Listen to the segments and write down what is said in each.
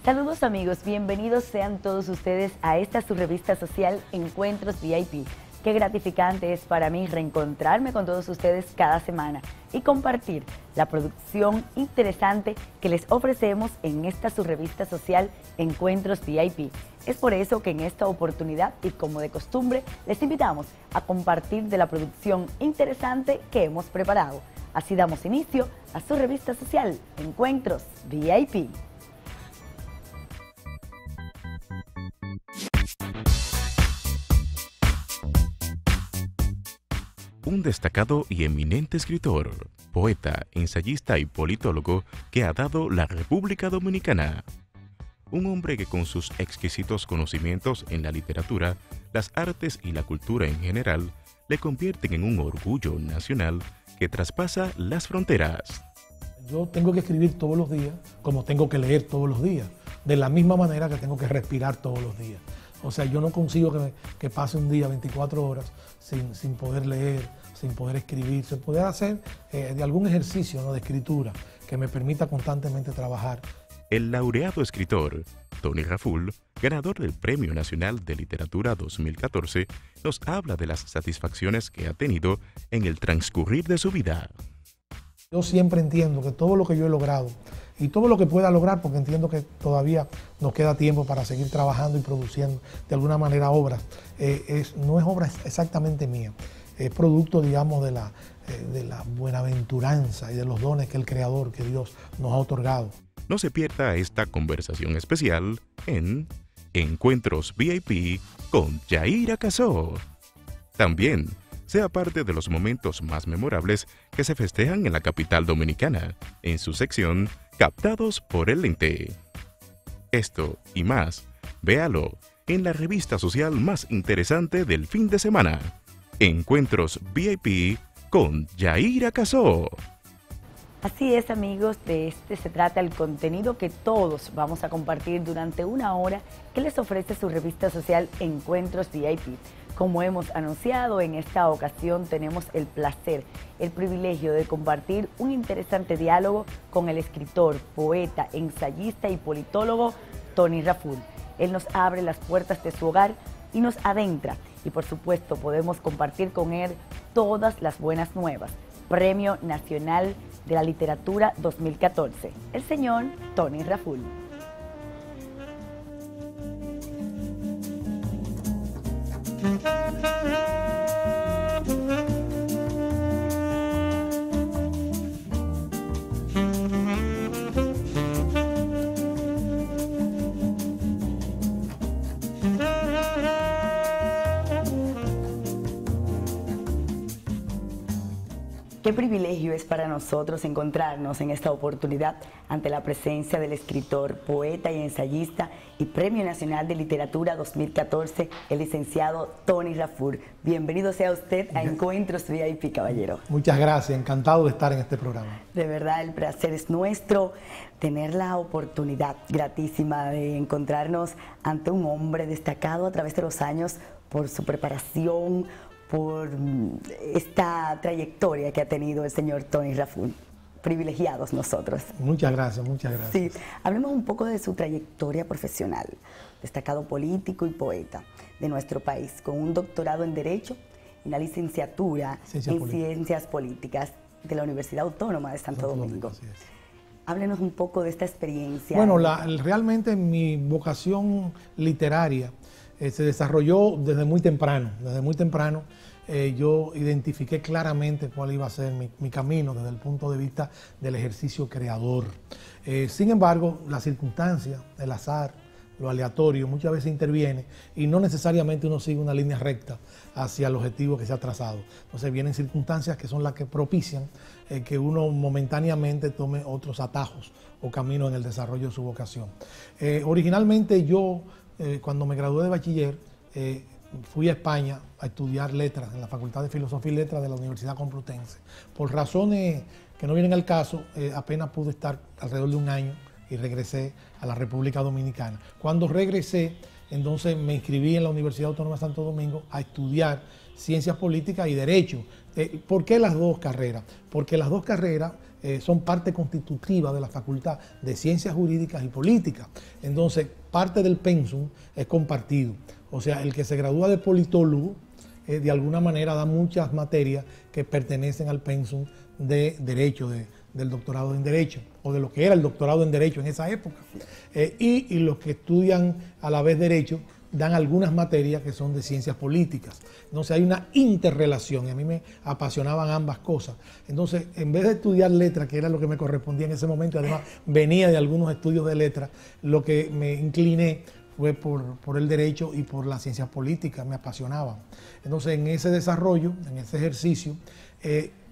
Saludos amigos, bienvenidos sean todos ustedes a esta su revista social Encuentros VIP. Qué gratificante es para mí reencontrarme con todos ustedes cada semana y compartir la producción interesante que les ofrecemos en esta su revista social Encuentros VIP. Es por eso que en esta oportunidad y como de costumbre les invitamos a compartir de la producción interesante que hemos preparado. Así damos inicio a su revista social Encuentros VIP. Un destacado y eminente escritor, poeta, ensayista y politólogo que ha dado la República Dominicana. Un hombre que con sus exquisitos conocimientos en la literatura, las artes y la cultura en general, le convierten en un orgullo nacional que traspasa las fronteras. Yo tengo que escribir todos los días, como tengo que leer todos los días, de la misma manera que tengo que respirar todos los días. O sea, yo no consigo que pase un día 24 horas sin poder leer, sin poder escribir, sin poder hacer de algún ejercicio, ¿no?, de escritura que me permita constantemente trabajar. El laureado escritor Tony Raful, ganador del Premio Nacional de Literatura 2014, nos habla de las satisfacciones que ha tenido en el transcurrir de su vida. Yo siempre entiendo que todo lo que yo he logrado y todo lo que pueda lograr, porque entiendo que todavía nos queda tiempo para seguir trabajando y produciendo de alguna manera obras, no es obra exactamente mía, es producto, digamos, de la buenaventuranza y de los dones que el Creador, que Dios nos ha otorgado. No se pierda esta conversación especial en Encuentros VIP con Yaira Casó. También sea parte de los momentos más memorables que se festejan en la capital dominicana, en su sección Captados por el Lente. Esto y más, véalo en la revista social más interesante del fin de semana, Encuentros VIP con Yaira Casó. Así es amigos, de este se trata el contenido que todos vamos a compartir durante una hora que les ofrece su revista social Encuentros VIP. Como hemos anunciado, en esta ocasión tenemos el placer, el privilegio de compartir un interesante diálogo con el escritor, poeta, ensayista y politólogo Tony Raful. Él nos abre las puertas de su hogar y nos adentra y por supuesto podemos compartir con él todas las buenas nuevas. Premio Nacional de la Literatura 2014, el señor Tony Raful. Qué privilegio es para nosotros encontrarnos en esta oportunidad ante la presencia del escritor, poeta y ensayista y Premio Nacional de Literatura 2014, el licenciado Tony Raful. Bienvenido sea usted a Encuentros VIP, caballero. Muchas gracias, encantado de estar en este programa. De verdad, el placer es nuestro, tener la oportunidad gratísima de encontrarnos ante un hombre destacado a través de los años por su preparación, por esta trayectoria que ha tenido el señor Tony Raful. Privilegiados nosotros. Muchas gracias, muchas gracias. Sí, hablemos un poco de su trayectoria profesional. Destacado político y poeta de nuestro país, con un doctorado en Derecho y una licenciatura en Ciencias Políticas de la Universidad Autónoma de Santo Domingo. Háblenos un poco de esta experiencia. Bueno, realmente mi vocación literaria se desarrolló desde muy temprano. Yo identifiqué claramente cuál iba a ser mi camino desde el punto de vista del ejercicio creador. Sin embargo, las circunstancias, el azar, lo aleatorio, muchas veces interviene y no necesariamente uno sigue una línea recta hacia el objetivo que se ha trazado. Entonces vienen circunstancias que son las que propician que uno momentáneamente tome otros atajos o caminos en el desarrollo de su vocación. Originalmente yo, cuando me gradué de bachiller, fui a España a estudiar letras en la Facultad de Filosofía y Letras de la Universidad Complutense. Por razones que no vienen al caso, apenas pude estar alrededor de un año y regresé a la República Dominicana. Cuando regresé, entonces me inscribí en la Universidad Autónoma de Santo Domingo a estudiar Ciencias Políticas y Derecho. ¿Por qué las dos carreras? Porque las dos carreras son parte constitutiva de la Facultad de Ciencias Jurídicas y Políticas. Entonces, parte del pensum es compartido. O sea, el que se gradúa de politólogo, de alguna manera da muchas materias que pertenecen al pensum de Derecho, del doctorado en Derecho, o de lo que era el doctorado en Derecho en esa época. Y los que estudian a la vez Derecho dan algunas materias que son de ciencias políticas. Entonces hay una interrelación y a mí me apasionaban ambas cosas. Entonces, en vez de estudiar letras, que era lo que me correspondía en ese momento, además venía de algunos estudios de letras, lo que me incliné fue por el derecho y por las ciencias políticas, me apasionaban. Entonces, en ese desarrollo, en ese ejercicio,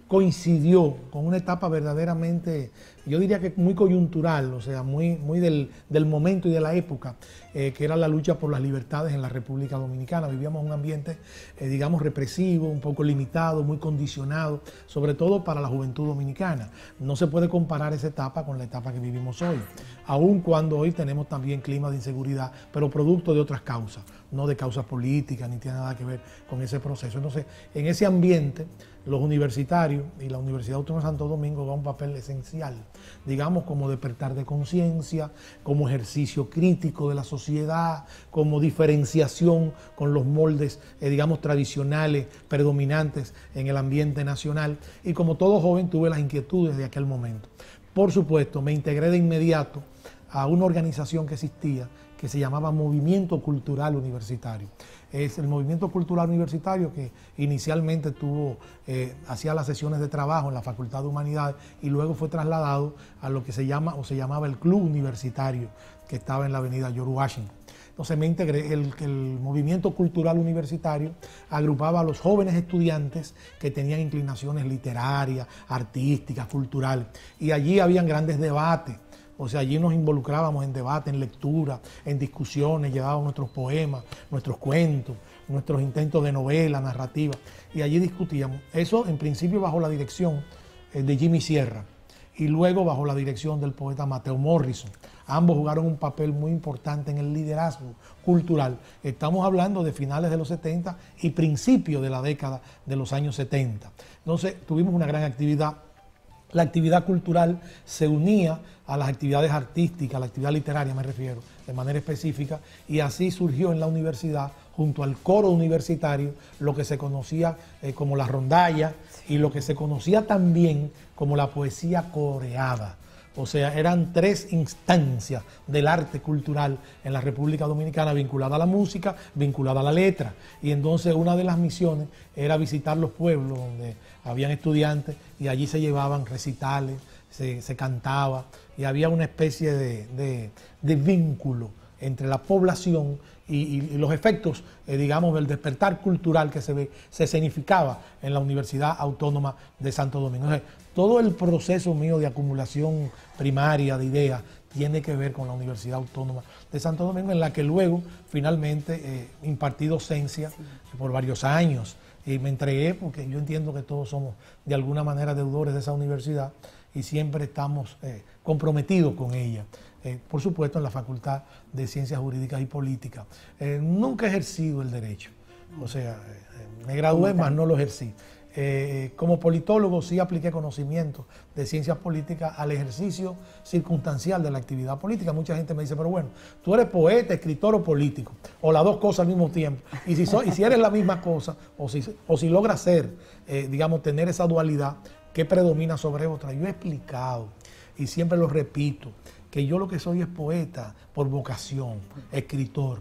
coincidió con una etapa verdaderamente, yo diría que muy coyuntural, o sea, muy del momento y de la época, que era la lucha por las libertades en la República Dominicana. Vivíamos un ambiente, digamos, represivo, un poco limitado, muy condicionado, sobre todo para la juventud dominicana. No se puede comparar esa etapa con la etapa que vivimos hoy, aun cuando hoy tenemos también clima de inseguridad, pero producto de otras causas, no de causas políticas, ni tiene nada que ver con ese proceso. Entonces, en ese ambiente, los universitarios y la Universidad Autónoma de Santo Domingo juegan un papel esencial, digamos, como despertar de conciencia, como ejercicio crítico de la sociedad, como diferenciación con los moldes, digamos, tradicionales, predominantes en el ambiente nacional. Y como todo joven tuve las inquietudes de aquel momento. Por supuesto, me integré de inmediato a una organización que existía, que se llamaba Movimiento Cultural Universitario. Es el Movimiento Cultural Universitario que inicialmente hacía las sesiones de trabajo en la Facultad de Humanidades y luego fue trasladado a lo que se llamaba el Club Universitario, que estaba en la avenida George Washington. Entonces me integré. El Movimiento Cultural Universitario agrupaba a los jóvenes estudiantes que tenían inclinaciones literarias, artísticas, culturales, y allí habían grandes debates. O sea, allí nos involucrábamos en debate, en lectura, en discusiones, llevábamos nuestros poemas, nuestros cuentos, nuestros intentos de novela, narrativa, y allí discutíamos. Eso en principio bajo la dirección de Jimmy Sierra y luego bajo la dirección del poeta Mateo Morrison. Ambos jugaron un papel muy importante en el liderazgo cultural. Estamos hablando de finales de los 70 y principios de la década de los años 70. Entonces tuvimos una gran actividad. La actividad cultural se unía a las actividades artísticas, a la actividad literaria me refiero, de manera específica, y así surgió en la universidad, junto al coro universitario, lo que se conocía como la rondalla y lo que se conocía también como la poesía coreada. O sea, eran tres instancias del arte cultural en la República Dominicana vinculada a la música, vinculada a la letra. Y entonces una de las misiones era visitar los pueblos donde habían estudiantes y allí se llevaban recitales, se cantaba y había una especie de vínculo entre la población y los efectos, digamos, del despertar cultural que se escenificaba en la Universidad Autónoma de Santo Domingo. O sea, todo el proceso mío de acumulación primaria de ideas tiene que ver con la Universidad Autónoma de Santo Domingo, en la que luego finalmente impartí docencia por varios años y me entregué porque yo entiendo que todos somos de alguna manera deudores de esa universidad y siempre estamos comprometidos con ella. Por supuesto en la Facultad de Ciencias Jurídicas y Políticas. Nunca he ejercido el derecho, o sea, me gradué, mas no lo ejercí. Como politólogo sí apliqué conocimientos de ciencias políticas al ejercicio circunstancial de la actividad política. Mucha gente me dice, pero bueno, tú eres poeta, escritor o político, o las dos cosas al mismo tiempo. Y si eres la misma cosa, o si logras ser, digamos, tener esa dualidad, ¿qué predomina sobre otra? Yo he explicado, y siempre lo repito, que yo lo que soy es poeta por vocación, escritor.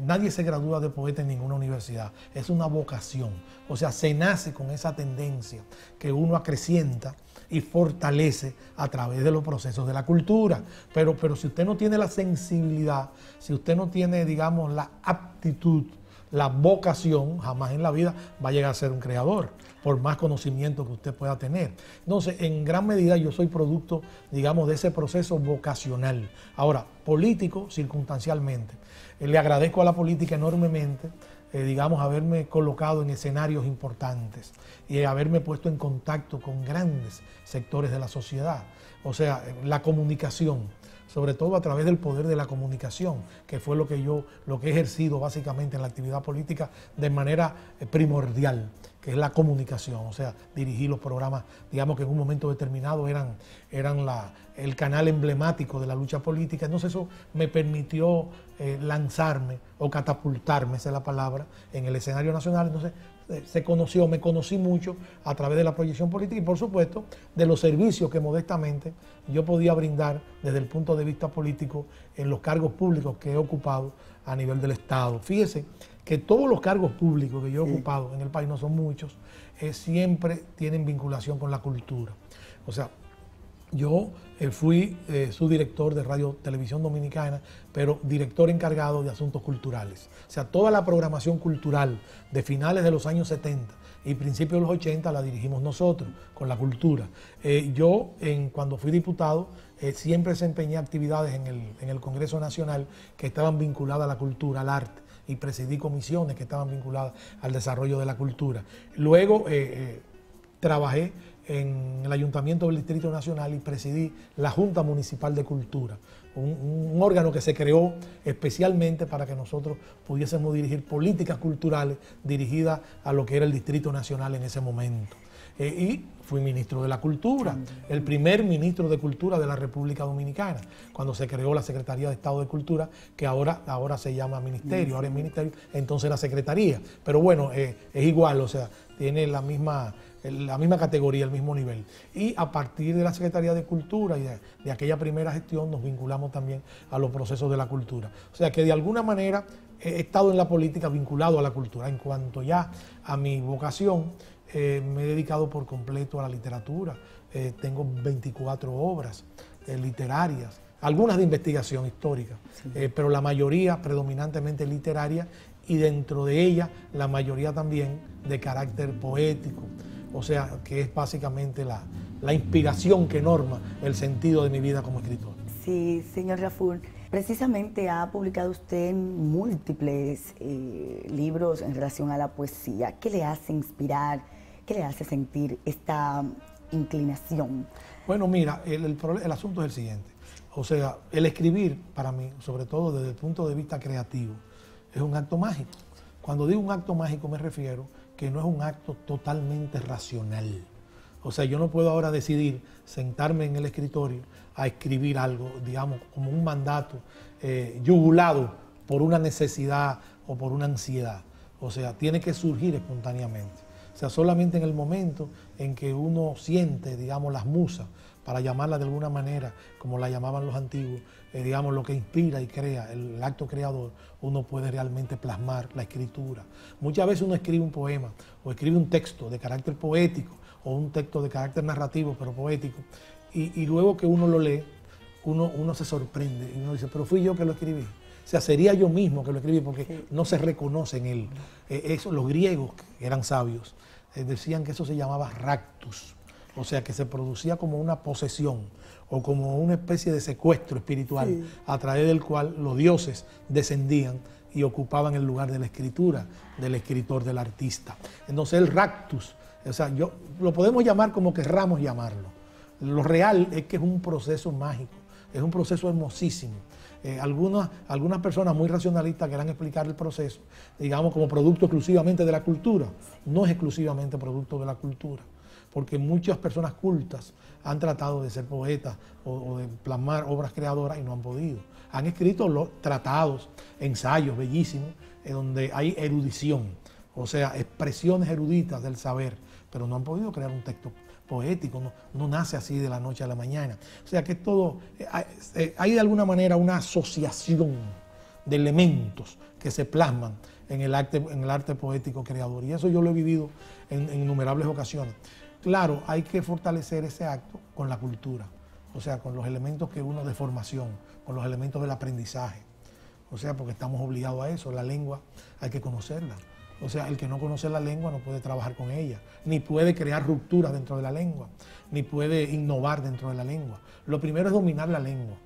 Nadie se gradúa de poeta en ninguna universidad, es una vocación. O sea, se nace con esa tendencia que uno acrecienta y fortalece a través de los procesos de la cultura. Pero si usted no tiene la sensibilidad, si usted no tiene, digamos, la aptitud, la vocación, jamás en la vida va a llegar a ser un creador, por más conocimiento que usted pueda tener. Entonces, en gran medida yo soy producto, digamos, de ese proceso vocacional. Ahora, político, circunstancialmente. Le agradezco a la política enormemente, digamos, haberme colocado en escenarios importantes y haberme puesto en contacto con grandes sectores de la sociedad. O sea, la comunicación, sobre todo a través del poder de la comunicación, que fue lo que he ejercido básicamente en la actividad política de manera primordial. que es la comunicación, o sea, dirigí los programas, digamos que en un momento determinado eran el canal emblemático de la lucha política. Entonces eso me permitió lanzarme o catapultarme, esa es la palabra, en el escenario nacional. Entonces me conocí mucho a través de la proyección política y por supuesto de los servicios que modestamente yo podía brindar desde el punto de vista político en los cargos públicos que he ocupado a nivel del Estado. Fíjese que todos los cargos públicos que yo he ocupado en el país, no son muchos, siempre tienen vinculación con la cultura. O sea, yo fui subdirector de Radio Televisión Dominicana, pero director encargado de asuntos culturales. O sea, toda la programación cultural de finales de los años 70 y principios de los 80 la dirigimos nosotros, con la cultura. Cuando fui diputado, siempre desempeñé actividades en el Congreso Nacional que estaban vinculadas a la cultura, al arte, y presidí comisiones que estaban vinculadas al desarrollo de la cultura. Luego trabajé en el Ayuntamiento del Distrito Nacional y presidí la Junta Municipal de Cultura, un órgano que se creó especialmente para que nosotros pudiésemos dirigir políticas culturales dirigidas a lo que era el Distrito Nacional en ese momento. Y fui ministro de la Cultura, el primer ministro de Cultura de la República Dominicana, cuando se creó la Secretaría de Estado de Cultura, que ahora se llama Ministerio, ahora es Ministerio, entonces la Secretaría. Pero bueno, es igual, o sea, tiene la misma categoría, el mismo nivel. Y a partir de la Secretaría de Cultura y de aquella primera gestión nos vinculamos también a los procesos de la cultura. O sea que de alguna manera he estado en la política vinculado a la cultura. En cuanto ya a mi vocación, me he dedicado por completo a la literatura. Tengo 24 obras literarias, algunas de investigación histórica, pero la mayoría predominantemente literaria y dentro de ella la mayoría también de carácter poético. O sea, que es básicamente la inspiración que norma el sentido de mi vida como escritor. Sí, señor Raful, precisamente ha publicado usted múltiples libros en relación a la poesía. ¿Qué le hace inspirar? ¿Qué le hace sentir esta inclinación? Bueno, mira, el asunto es el siguiente. O sea, el escribir para mí, sobre todo desde el punto de vista creativo, es un acto mágico. Cuando digo un acto mágico me refiero que no es un acto totalmente racional. O sea, yo no puedo ahora decidir sentarme en el escritorio a escribir algo, digamos, como un mandato yugulado por una necesidad o por una ansiedad. O sea, tiene que surgir espontáneamente. O sea, solamente en el momento en que uno siente, digamos, las musas, para llamarla de alguna manera, como la llamaban los antiguos, digamos, lo que inspira y crea, el acto creador, uno puede realmente plasmar la escritura. Muchas veces uno escribe un poema o escribe un texto de carácter poético o un texto de carácter narrativo, pero poético, y luego que uno lo lee, uno se sorprende y uno dice, pero fui yo que lo escribí. O sea, sería yo mismo que lo escribí porque no se reconoce en él. Los griegos, que eran sabios, decían que eso se llamaba ractus. O sea, que se producía como una posesión o como una especie de secuestro espiritual a través del cual los dioses descendían y ocupaban el lugar de la escritura, del escritor, del artista. Entonces el ractus, o sea, lo podemos llamar como querramos llamarlo. Lo real es que es un proceso mágico, es un proceso hermosísimo. Algunas personas muy racionalistas querrán explicar el proceso, digamos, como producto exclusivamente de la cultura. No es exclusivamente producto de la cultura, porque muchas personas cultas han tratado de ser poetas o de plasmar obras creadoras y no han podido. Han escrito tratados, ensayos bellísimos, donde hay erudición, o sea, expresiones eruditas del saber, pero no han podido crear un texto poético, no nace así de la noche a la mañana. O sea que es todo, hay de alguna manera una asociación de elementos que se plasman en el arte poético creador, y eso yo lo he vivido en innumerables ocasiones. Claro, hay que fortalecer ese acto con la cultura, o sea, con los elementos que uno de formación, con los elementos del aprendizaje, o sea, porque estamos obligados a eso. La lengua hay que conocerla. O sea, el que no conoce la lengua no puede trabajar con ella, ni puede crear rupturas dentro de la lengua, ni puede innovar dentro de la lengua. Lo primero es dominar la lengua.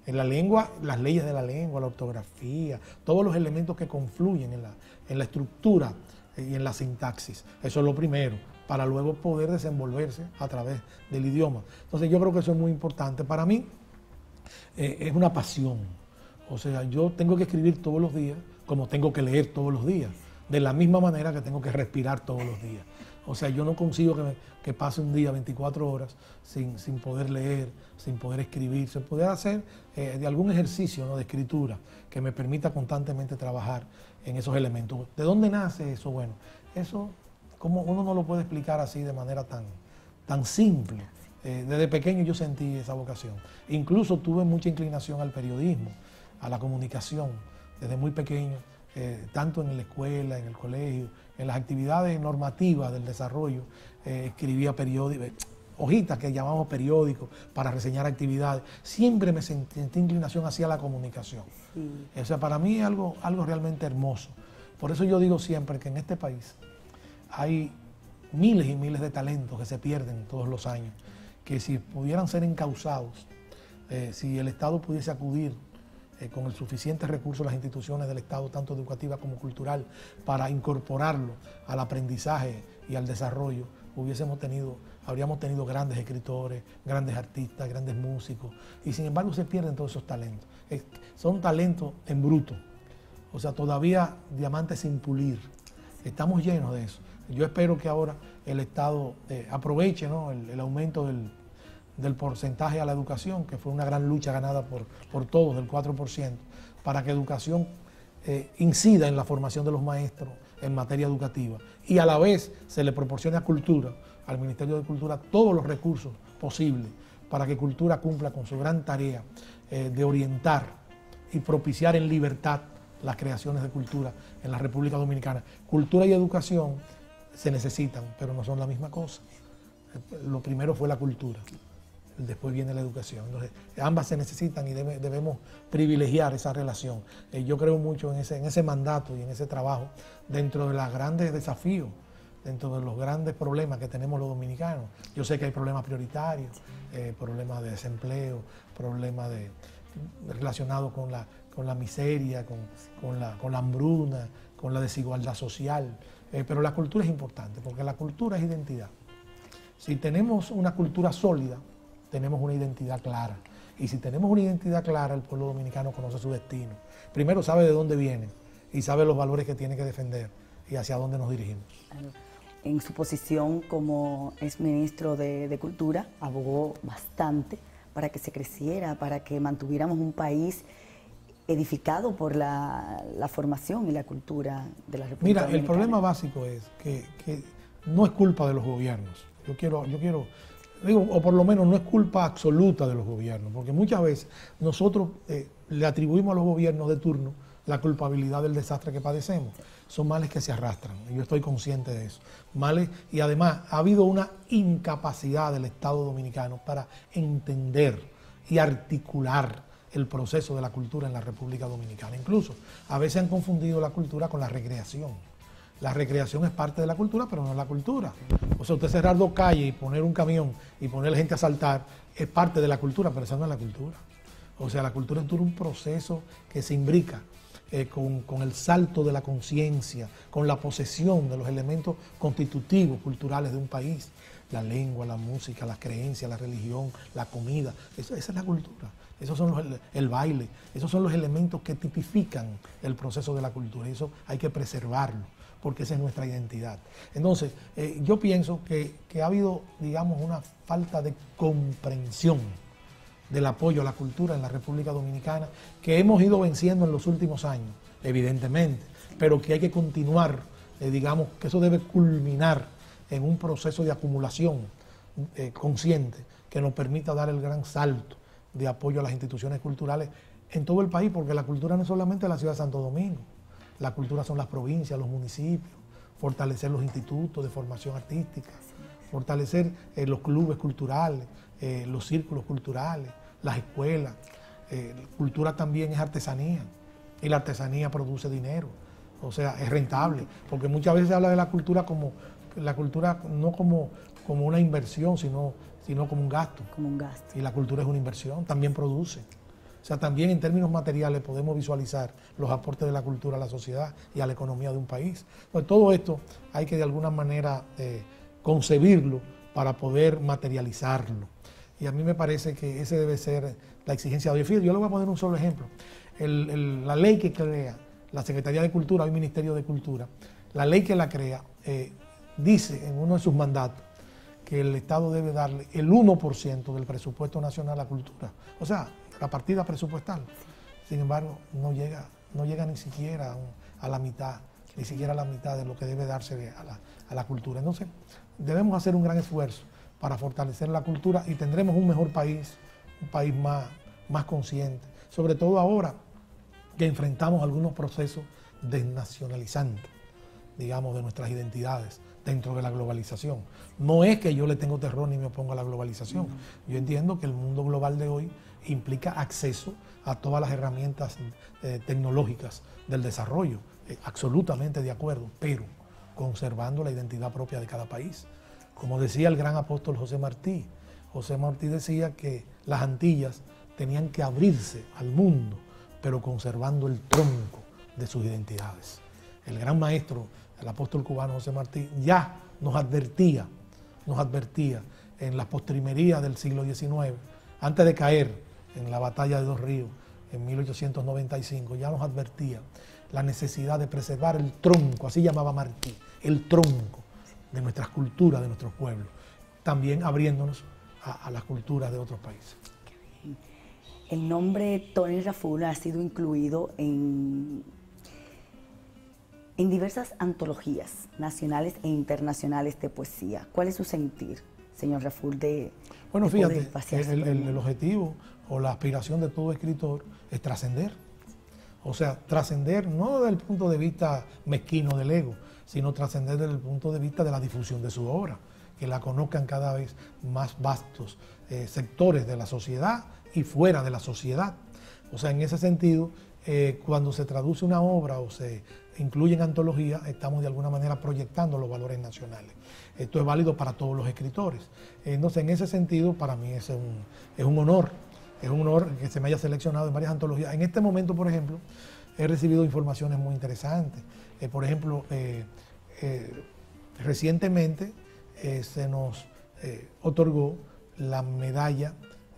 En la lengua, las leyes de la lengua, la ortografía, todos los elementos que confluyen en la estructura y en la sintaxis. Eso es lo primero, para luego poder desenvolverse a través del idioma. Entonces yo creo que eso es muy importante. Para mí es una pasión. O sea, yo tengo que escribir todos los días, como tengo que leer todos los días. de la misma manera que tengo que respirar todos los días. O sea, yo no consigo que pase un día 24 horas sin poder leer, sin poder escribir, sin poder hacer de algún ejercicio, ¿no?, de escritura que me permita constantemente trabajar en esos elementos. ¿De dónde nace eso? Bueno, eso como uno no lo puede explicar así de manera tan simple. Desde pequeño yo sentí esa vocación. Incluso tuve mucha inclinación al periodismo, a la comunicación, desde muy pequeño, tanto en la escuela, en el colegio, en las actividades normativas del desarrollo, escribía periódicos, hojitas que llamamos periódicos para reseñar actividades. Siempre me sentí inclinación hacia la comunicación. Sí. O sea, para mí es algo realmente hermoso. Por eso yo digo siempre que en este país hay miles y miles de talentos que se pierden todos los años, que si pudieran ser encauzados, si el Estado pudiese acudir con el suficiente recurso a las instituciones del Estado, tanto educativa como cultural, para incorporarlo al aprendizaje y al desarrollo, habríamos tenido grandes escritores, grandes artistas, grandes músicos, y sin embargo se pierden todos esos talentos. Son talentos en bruto, o sea, todavía diamantes sin pulir. Estamos llenos de eso. Yo espero que ahora el Estado aproveche, ¿no?, el aumento del porcentaje a la educación, que fue una gran lucha ganada por todos, del 4%, para que educación incida en la formación de los maestros en materia educativa, y a la vez se le proporcione a Cultura, al Ministerio de Cultura, todos los recursos posibles para que Cultura cumpla con su gran tarea de orientar y propiciar en libertad las creaciones de cultura en la República Dominicana. Cultura y educación se necesitan, pero no son la misma cosa. Lo primero fue la cultura, después viene la educación. Entonces, ambas se necesitan y debemos privilegiar esa relación. Yo creo mucho en ese mandato y en ese trabajo dentro de los grandes desafíos, dentro de los grandes problemas que tenemos los dominicanos. Yo sé que hay problemas prioritarios, problemas de desempleo, problemas relacionados con la miseria, con la hambruna, con la desigualdad social, pero la cultura es importante, porque la cultura es identidad. Si tenemos una cultura sólida, tenemos una identidad clara. Y si tenemos una identidad clara, el pueblo dominicano conoce su destino. Primero sabe de dónde viene y sabe los valores que tiene que defender y hacia dónde nos dirigimos. En su posición como exministro de Cultura, abogó bastante para que se creciera, para que mantuviéramos un país edificado por la formación y la cultura de la República Dominicana. El problema básico es que no es culpa de los gobiernos. Yo quiero digo, o por lo menos no es culpa absoluta de los gobiernos, porque muchas veces nosotros le atribuimos a los gobiernos de turno la culpabilidad del desastre que padecemos. Son males que se arrastran, y yo estoy consciente de eso. Males, y además ha habido una incapacidad del Estado dominicano para entender y articular el proceso de la cultura en la República Dominicana. Incluso a veces han confundido la cultura con la recreación. La recreación es parte de la cultura, pero no es la cultura. O sea, usted cerrar dos calles y poner un camión y poner a la gente a saltar es parte de la cultura, pero esa no es la cultura. O sea, la cultura es todo un proceso que se imbrica con el salto de la conciencia, con la posesión de los elementos constitutivos culturales de un país. La lengua, la música, las creencias, la religión, la comida. Esa es la cultura. Esos son el baile. Esos son los elementos que tipifican el proceso de la cultura. Y eso hay que preservarlo, porque esa es nuestra identidad. Entonces, yo pienso que ha habido, digamos, una falta de comprensión del apoyo a la cultura en la República Dominicana, que hemos ido venciendo en los últimos años, evidentemente, pero que hay que continuar, digamos, que eso debe culminar en un proceso de acumulación consciente que nos permita dar el gran salto de apoyo a las instituciones culturales en todo el país, porque la cultura no es solamente la ciudad de Santo Domingo. La cultura son las provincias, los municipios, fortalecer los institutos de formación artística, fortalecer los clubes culturales, los círculos culturales, las escuelas. Cultura también es artesanía, y la artesanía produce dinero, o sea, es rentable, porque muchas veces se habla de la cultura no como una inversión, sino como un gasto. Como un gasto. Y la cultura es una inversión, también produce. O sea, también en términos materiales podemos visualizar los aportes de la cultura a la sociedad y a la economía de un país. Pues todo esto hay que de alguna manera concebirlo para poder materializarlo. Y a mí me parece que ese debe ser la exigencia de hoy. Yo le voy a poner un solo ejemplo. La ley que crea la Secretaría de Cultura, hoy Ministerio de Cultura, la ley que la crea dice en uno de sus mandatos que el Estado debe darle el 1% del presupuesto nacional a cultura, o sea, la partida presupuestal. Sin embargo, no llega ni siquiera a la mitad, ni siquiera a la mitad de lo que debe darse a la cultura. Entonces, debemos hacer un gran esfuerzo para fortalecer la cultura y tendremos un mejor país, un país más consciente, sobre todo ahora que enfrentamos algunos procesos desnacionalizantes, digamos, de nuestras identidades dentro de la globalización. No es que yo le tengo terror ni me opongo a la globalización. Yo entiendo que el mundo global de hoy implica acceso a todas las herramientas tecnológicas del desarrollo, absolutamente de acuerdo, pero conservando la identidad propia de cada país. Como decía el gran apóstol José Martí decía que las Antillas tenían que abrirse al mundo, pero conservando el tronco de sus identidades. El gran maestro, el apóstol cubano José Martí, ya nos advertía en las postrimerías del siglo XIX, antes de caer en la batalla de Dos Ríos en 1895, ya nos advertía la necesidad de preservar el tronco, así llamaba Martí, el tronco de nuestras culturas, de nuestros pueblos, también abriéndonos a las culturas de otros países. El nombre Tony Raful ha sido incluido en diversas antologías nacionales e internacionales de poesía. ¿Cuál es su sentir, señor Raful, Bueno, fíjate, el objetivo o la aspiración de todo escritor es trascender. O sea, trascender no desde el punto de vista mezquino del ego, sino trascender desde el punto de vista de la difusión de su obra, que la conozcan cada vez más vastos sectores de la sociedad y fuera de la sociedad. O sea, en ese sentido, cuando se traduce una obra o se incluye en antología, estamos de alguna manera proyectando los valores nacionales. Esto es válido para todos los escritores. Entonces, en ese sentido, para mí es un honor que se me haya seleccionado en varias antologías. En este momento, por ejemplo, he recibido informaciones muy interesantes. Por ejemplo, recientemente se nos otorgó la medalla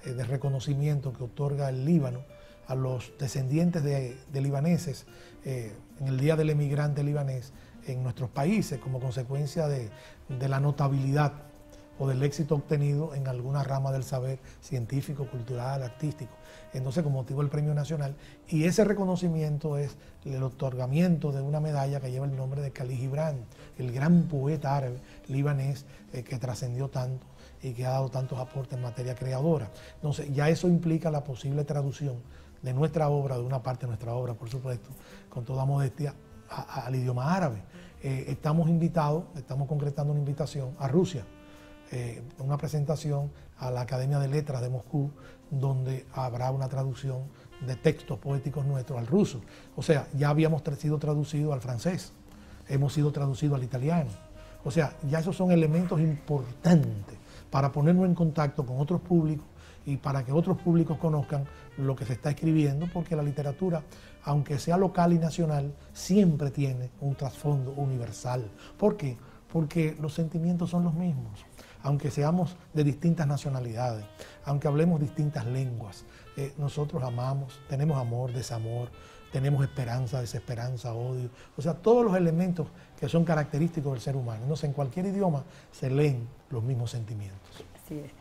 de reconocimiento que otorga el Líbano a los descendientes de libaneses en el Día del Emigrante Libanés en nuestros países, como consecuencia de la notabilidad o del éxito obtenido en alguna rama del saber científico, cultural, artístico. Entonces, con motivo del Premio Nacional, y ese reconocimiento es el otorgamiento de una medalla que lleva el nombre de Khalil Gibran, el gran poeta árabe libanés que trascendió tanto y que ha dado tantos aportes en materia creadora. Entonces, ya eso implica la posible traducción de nuestra obra, de una parte de nuestra obra, por supuesto, con toda modestia, al idioma árabe. Estamos concretando una invitación a Rusia, una presentación a la Academia de Letras de Moscú, donde habrá una traducción de textos poéticos nuestros al ruso. O sea, ya habíamos sido traducidos al francés, hemos sido traducidos al italiano. O sea, ya esos son elementos importantes para ponernos en contacto con otros públicos y para que otros públicos conozcan lo que se está escribiendo, porque la literatura, aunque sea local y nacional, siempre tiene un trasfondo universal. ¿Por qué? Porque los sentimientos son los mismos. Aunque seamos de distintas nacionalidades, aunque hablemos distintas lenguas, nosotros amamos, tenemos amor, desamor, tenemos esperanza, desesperanza, odio. O sea, todos los elementos que son característicos del ser humano. Entonces, en cualquier idioma se leen los mismos sentimientos. Así es.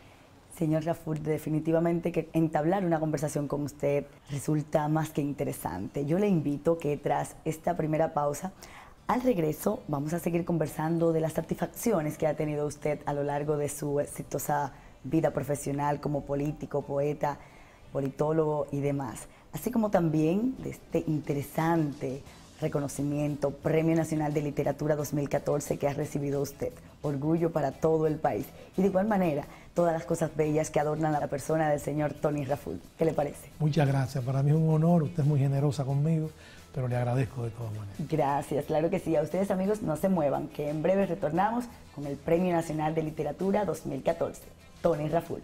Señor Raful, definitivamente que entablar una conversación con usted resulta más que interesante. Yo le invito que tras esta primera pausa, al regreso vamos a seguir conversando de las satisfacciones que ha tenido usted a lo largo de su exitosa vida profesional como político, poeta, politólogo y demás, así como también de este interesante reconocimiento, Premio Nacional de Literatura 2014 que ha recibido usted. Orgullo para todo el país. Y de igual manera, todas las cosas bellas que adornan a la persona del señor Tony Raful. ¿Qué le parece? Muchas gracias. Para mí es un honor. Usted es muy generosa conmigo, pero le agradezco de todas maneras. Gracias. Claro que sí. A ustedes, amigos, no se muevan, que en breve retornamos con el Premio Nacional de Literatura 2014. Tony Raful.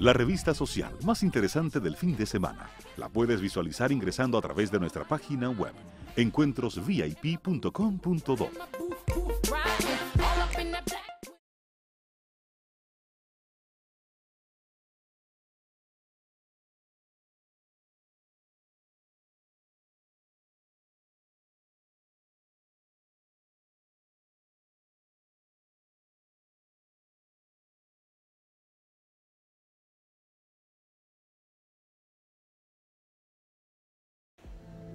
la revista social más interesante del fin de semana. La puedes visualizar ingresando a través de nuestra página web, encuentrosvip.com.do.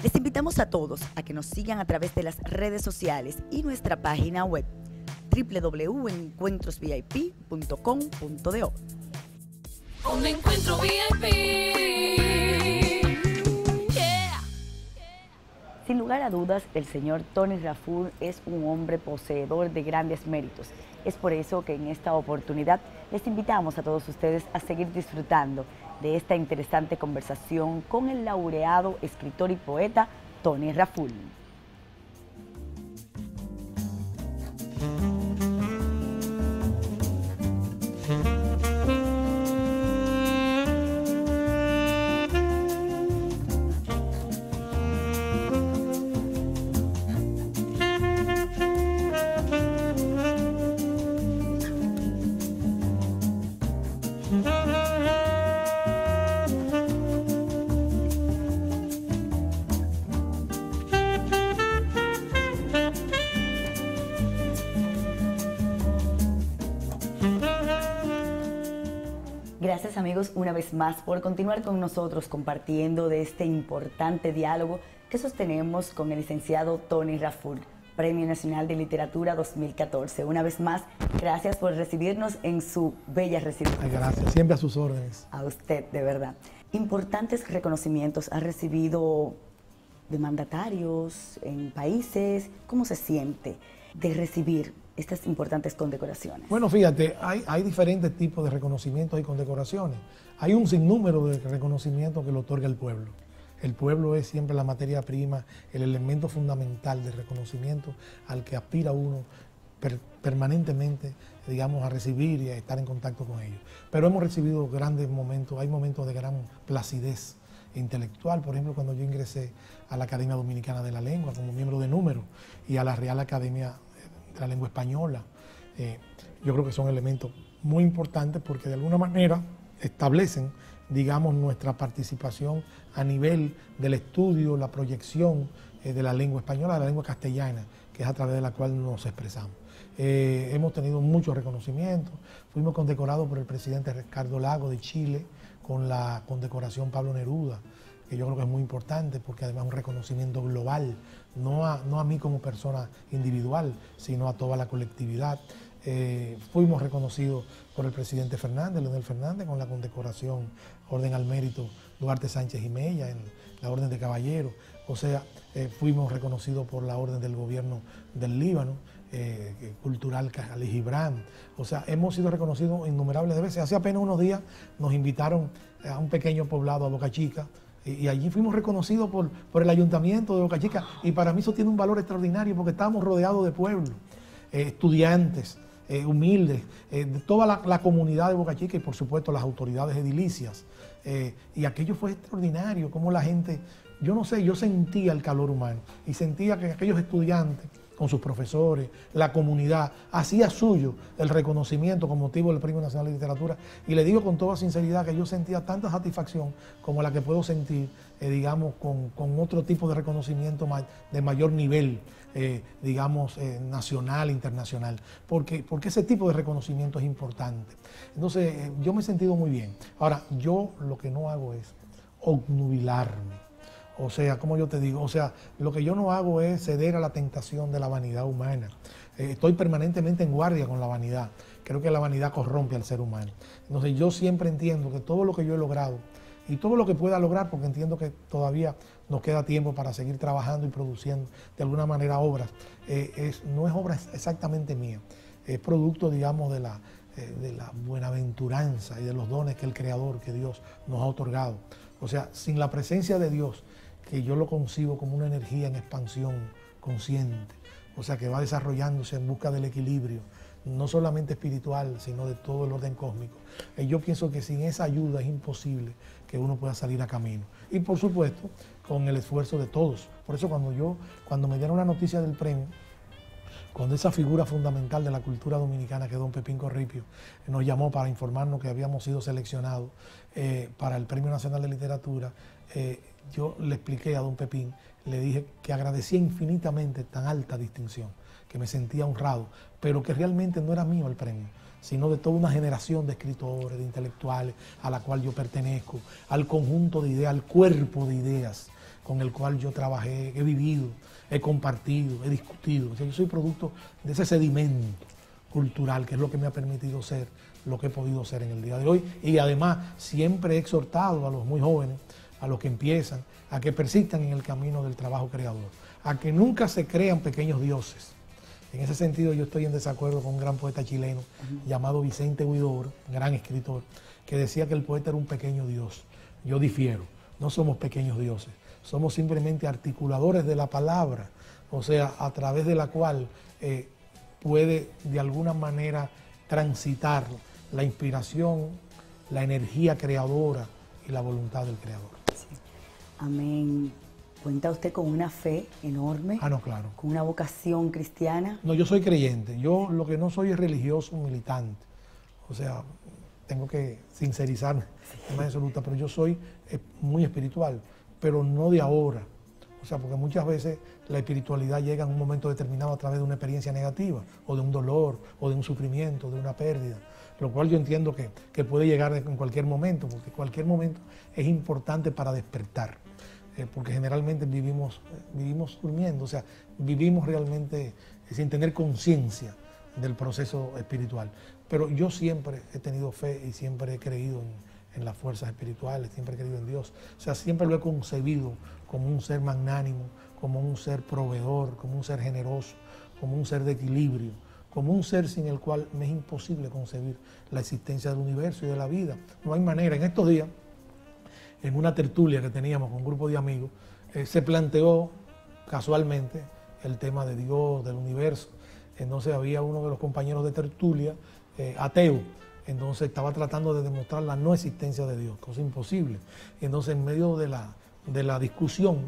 Les invitamos a todos a que nos sigan a través de las redes sociales y nuestra página web www.encuentrosvip.com.do. Un encuentro VIP. Yeah. Sin lugar a dudas, el señor Tony Raful es un hombre poseedor de grandes méritos. Es por eso que en esta oportunidad les invitamos a todos ustedes a seguir disfrutando de esta interesante conversación con el laureado escritor y poeta Tony Raful. Gracias amigos una vez más por continuar con nosotros compartiendo de este importante diálogo que sostenemos con el licenciado Tony Raful, Premio Nacional de Literatura 2014. Una vez más, gracias por recibirnos en su bella residencia. Gracias, siempre a sus órdenes. A usted, de verdad. Importantes reconocimientos ha recibido de mandatarios en países. ¿Cómo se siente de recibir estas importantes condecoraciones? Bueno, fíjate, hay diferentes tipos de reconocimientos y condecoraciones. Hay un sinnúmero de reconocimientos que lo otorga el pueblo. El pueblo es siempre la materia prima, el elemento fundamental de reconocimiento al que aspira uno permanentemente, digamos, a recibir y a estar en contacto con ellos. Pero hemos recibido grandes momentos, hay momentos de gran placidez intelectual. Por ejemplo, cuando yo ingresé a la Academia Dominicana de la Lengua como miembro de número y a la Real Academia de la Lengua Española, yo creo que son elementos muy importantes porque de alguna manera establecen, digamos, nuestra participación a nivel del estudio, la proyección de la lengua española, de la lengua castellana, que es a través de la cual nos expresamos. Hemos tenido muchos reconocimientos, fuimos condecorados por el presidente Ricardo Lagos de Chile con la condecoración Pablo Neruda, que yo creo que es muy importante porque además es un reconocimiento global, no a mí como persona individual, sino a toda la colectividad. Fuimos reconocidos por el presidente Fernández, Leonel Fernández, con la condecoración Orden al Mérito Duarte Sánchez y Mella, en la Orden de Caballero. O sea, fuimos reconocidos por la Orden del Gobierno del Líbano, Cultural Ali Gibran. O sea, hemos sido reconocidos innumerables veces. Hace apenas unos días nos invitaron a un pequeño poblado, a Boca Chica, y allí fuimos reconocidos por el Ayuntamiento de Boca Chica, y para mí eso tiene un valor extraordinario porque estábamos rodeados de pueblos, estudiantes, humildes, de toda la comunidad de Boca Chica y por supuesto las autoridades edilicias. Y aquello fue extraordinario, como la gente, yo no sé, yo sentía el calor humano y sentía que aquellos estudiantes con sus profesores, la comunidad, hacía suyo el reconocimiento con motivo del Premio Nacional de Literatura. Y le digo con toda sinceridad que yo sentía tanta satisfacción como la que puedo sentir, digamos, con otro tipo de reconocimiento de mayor nivel, digamos, nacional, internacional, porque ese tipo de reconocimiento es importante. Entonces, yo me he sentido muy bien. Ahora, yo lo que no hago es obnubilarme. O sea, como yo te digo, o sea, lo que yo no hago es ceder a la tentación de la vanidad humana. Estoy permanentemente en guardia con la vanidad. Creo que la vanidad corrompe al ser humano. Entonces yo siempre entiendo que todo lo que yo he logrado y todo lo que pueda lograr, porque entiendo que todavía nos queda tiempo para seguir trabajando y produciendo de alguna manera obras, no es obra exactamente mía, es producto, digamos, de la buenaventuranza y de los dones que el Creador, que Dios nos ha otorgado. O sea, sin la presencia de Dios, que yo lo concibo como una energía en expansión consciente, o sea, que va desarrollándose en busca del equilibrio, no solamente espiritual, sino de todo el orden cósmico. Yo pienso que sin esa ayuda es imposible que uno pueda salir a camino. Y por supuesto, con el esfuerzo de todos. Por eso cuando me dieron la noticia del premio, cuando esa figura fundamental de la cultura dominicana, que es don Pepín Corripio, nos llamó para informarnos que habíamos sido seleccionados para el Premio Nacional de Literatura, yo le expliqué a don Pepín, le dije que agradecía infinitamente tan alta distinción, que me sentía honrado, pero que realmente no era mío el premio, sino de toda una generación de escritores, de intelectuales, a la cual yo pertenezco, al conjunto de ideas, al cuerpo de ideas con el cual yo trabajé, he vivido, he compartido, he discutido. O sea, yo soy producto de ese sedimento cultural, que es lo que me ha permitido ser lo que he podido ser en el día de hoy. Y además siempre he exhortado a los muy jóvenes, a los que empiezan, a que persistan en el camino del trabajo creador, a que nunca se crean pequeños dioses. En ese sentido yo estoy en desacuerdo con un gran poeta chileno llamado Vicente Huidobro, gran escritor, que decía que el poeta era un pequeño dios. Yo difiero, no somos pequeños dioses, somos simplemente articuladores de la palabra, o sea, a través de la cual puede de alguna manera transitar la inspiración, la energía creadora y la voluntad del creador. Sí. Amén. ¿Cuenta usted con una fe enorme? Ah, no, claro. ¿Con una vocación cristiana? No, yo soy creyente. Yo lo que no soy es religioso, militante. O sea, tengo que sincerizarme en más absoluta, pero yo soy muy espiritual, pero no de ahora. O sea, porque muchas veces la espiritualidad llega en un momento determinado a través de una experiencia negativa, o de un dolor, o de un sufrimiento, de una pérdida, lo cual yo entiendo que puede llegar en cualquier momento, porque cualquier momento es importante para despertar. Porque generalmente vivimos durmiendo, o sea, vivimos realmente sin tener conciencia del proceso espiritual. Pero yo siempre he tenido fe y siempre he creído en las fuerzas espirituales, siempre he creído en Dios. O sea, siempre lo he concebido como un ser magnánimo, como un ser proveedor, como un ser generoso, como un ser de equilibrio, como un ser sin el cual me es imposible concebir la existencia del universo y de la vida. No hay manera. En estos días, en una tertulia que teníamos con un grupo de amigos, se planteó casualmente el tema de Dios, del universo. Entonces había uno de los compañeros de tertulia, ateo, entonces estaba tratando de demostrar la no existencia de Dios, cosa imposible. Entonces en medio de la discusión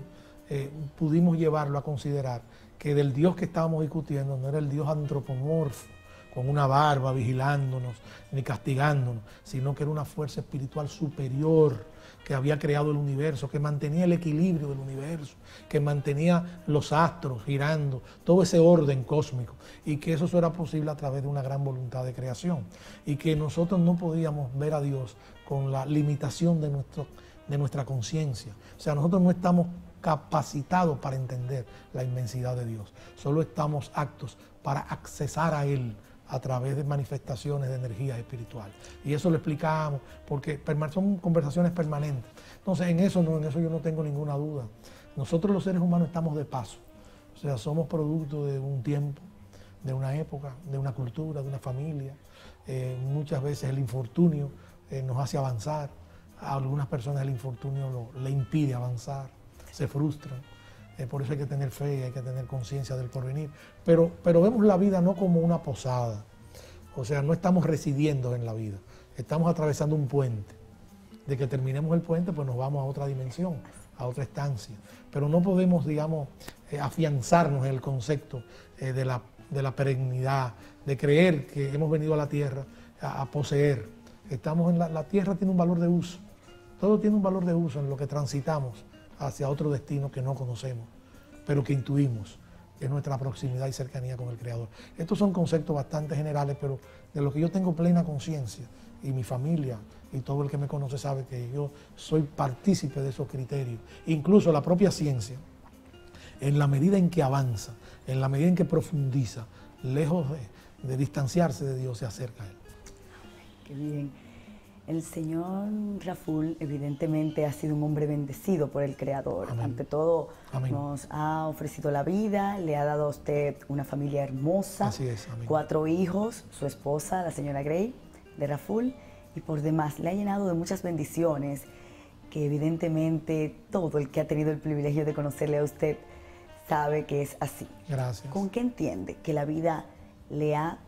pudimos llevarlo a considerar que del Dios que estábamos discutiendo no era el Dios antropomorfo, con una barba vigilándonos, ni castigándonos, sino que era una fuerza espiritual superior que había creado el universo, que mantenía el equilibrio del universo, que mantenía los astros girando, todo ese orden cósmico, y que eso era posible a través de una gran voluntad de creación, y que nosotros no podíamos ver a Dios con la limitación de nuestra conciencia. O sea, nosotros no estamos capacitados para entender la inmensidad de Dios, solo estamos aptos para accesar a Él a través de manifestaciones de energía espiritual. Y eso lo explicamos, porque son conversaciones permanentes. Entonces, en eso yo no tengo ninguna duda. Nosotros los seres humanos estamos de paso. O sea, somos producto de un tiempo, de una época, de una cultura, de una familia. Muchas veces el infortunio nos hace avanzar. A algunas personas el infortunio le impide avanzar, se frustran. Por eso hay que tener fe y hay que tener conciencia del porvenir. Pero vemos la vida no como una posada. O sea, no estamos residiendo en la vida. Estamos atravesando un puente. De que terminemos el puente, pues nos vamos a otra dimensión, a otra estancia. Pero no podemos, digamos, afianzarnos en el concepto de la perennidad, de creer que hemos venido a la tierra a poseer. Estamos en la tierra tiene un valor de uso. Todo tiene un valor de uso en lo que transitamos hacia otro destino que no conocemos, pero que intuimos, que es nuestra proximidad y cercanía con el Creador. Estos son conceptos bastante generales, pero de los que yo tengo plena conciencia, y mi familia y todo el que me conoce sabe que yo soy partícipe de esos criterios. Incluso la propia ciencia, en la medida en que avanza, en la medida en que profundiza, lejos de distanciarse de Dios, se acerca a Él. Qué bien. El señor Raful evidentemente ha sido un hombre bendecido por el Creador. Amén. Ante todo, Amén. Nos ha ofrecido la vida, le ha dado a usted una familia hermosa, Así es, amén. 4 hijos, su esposa, la señora Grey, de Raful, y por demás le ha llenado de muchas bendiciones que evidentemente todo el que ha tenido el privilegio de conocerle a usted sabe que es así. Gracias. ¿Con qué entiende que la vida le ha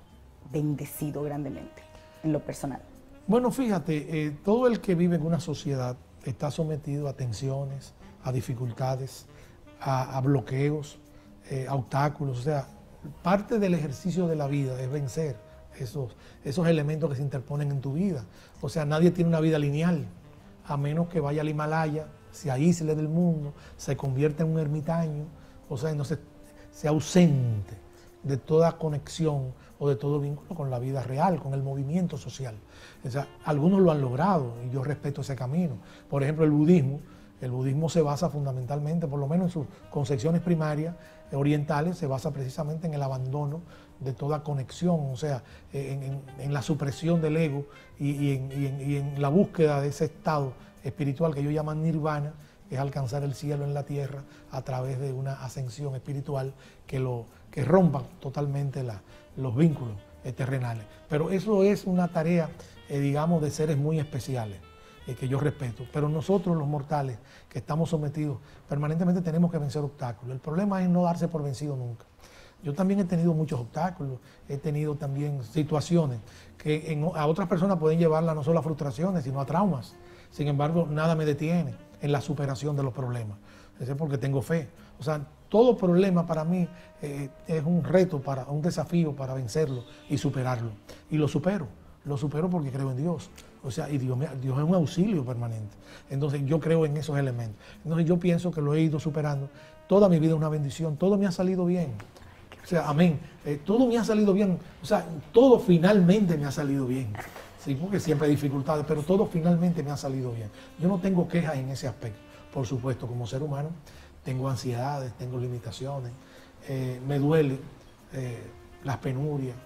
bendecido grandemente en lo personal? Bueno, fíjate, todo el que vive en una sociedad está sometido a tensiones, a dificultades, a bloqueos, a obstáculos. O sea, parte del ejercicio de la vida es vencer esos elementos que se interponen en tu vida. O sea, nadie tiene una vida lineal, a menos que vaya al Himalaya, se aísle del mundo, se convierta en un ermitaño, o sea, no se ausente de toda conexión o de todo vínculo con la vida real, con el movimiento social. O sea, algunos lo han logrado y yo respeto ese camino. Por ejemplo, el budismo se basa fundamentalmente, por lo menos en sus concepciones primarias orientales, se basa precisamente en el abandono de toda conexión, o sea, en la supresión del ego y en la búsqueda de ese estado espiritual que ellos llaman nirvana, que es alcanzar el cielo en la tierra a través de una ascensión espiritual que rompa totalmente los vínculos terrenales. Pero eso es una tarea, digamos, de seres muy especiales, que yo respeto. Pero nosotros los mortales que estamos sometidos permanentemente tenemos que vencer obstáculos. El problema es no darse por vencido nunca. Yo también he tenido muchos obstáculos, he tenido también situaciones que a otras personas pueden llevarla no solo a frustraciones, sino a traumas. Sin embargo, nada me detiene en la superación de los problemas. Eso es porque tengo fe. O sea, todo problema para mí es un reto, un desafío para vencerlo y superarlo. Y lo supero porque creo en Dios. O sea, y Dios es un auxilio permanente. Entonces yo creo en esos elementos. Entonces yo pienso que lo he ido superando. Toda mi vida es una bendición, todo me ha salido bien. O sea, amén. Todo me ha salido bien. O sea, todo finalmente me ha salido bien. Sí, porque siempre hay dificultades, pero todo finalmente me ha salido bien. Yo no tengo quejas en ese aspecto. Por supuesto, como ser humano, tengo ansiedades, tengo limitaciones, me duele las penurias,